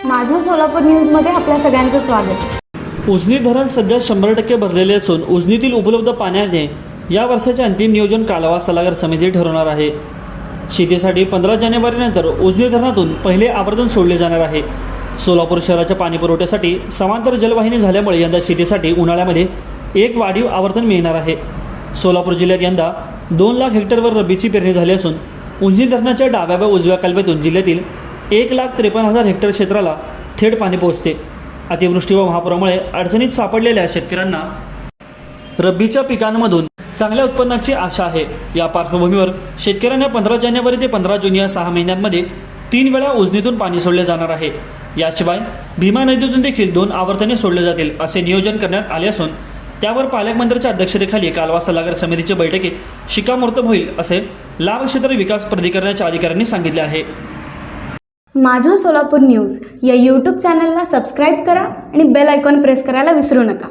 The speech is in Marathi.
माझं सोलापूर न्यूजमध्ये आपल्या सगळ्यांचं स्वागत। उजनी धरण सध्या 100% भरलेले असून उजनीतील उपलब्ध पाण्याने या वर्षाचे अंतिम नियोजन कालवा सल्लागार समिती ठरवणार आहे। शेतीसाठी 15 जानेवारीनंतर उजनी धरणातून पहिले आवर्तन सोडले जाणार आहे। सोलापूर शहराच्या पाणी पुरवठ्यासाठी समांतर जलवाहिनी झाल्यामुळे यंदा शेतीसाठी उन्हाळ्यामध्ये एक वाढीव आवर्तन मिळणार आहे। सोलापूर जिल्ह्यात यंदा 2 लाख हेक्टरवर रब्बीची पेरणी झाली असून उजनी धरणाच्या डाव्या व उजव्या कालव्यातून जिल्ह्यातील 1,53,000 हेक्टर क्षेत्राला थेट पाणी पोहोचते। अतिवृष्टी व महापुरामुळे अडचणीत सापडलेल्या शेतकऱ्यांना रब्बीच्या पिकांमधून चांगल्या उत्पन्नाची आशा आहे। या पार्श्वभूमीवर शेतकऱ्यांना 15 जानेवारी ते 15 जून या 6 महिन्यांमध्ये 3 वेळा उजनीतून पाणी सोडले जाणार आहे। याशिवाय भीमा नदीतून देखील 2 आवर्तने सोडले जातील असे नियोजन करण्यात आले असून त्यावर पालकमंत्र्यांच्या अध्यक्षतेखाली कालवा सल्लागार समितीच्या बैठकीत शिक्कामोर्तब होईल असे लाभ क्षेत्र विकास प्राधिकरणाच्या अधिकाऱ्यांनी सांगितले आहे। माझं सोलापूर न्यूज या यूट्यूब चॅनलला सबस्क्राईब करा आणि बेल आयकॉन प्रेस करायला विसरू नका।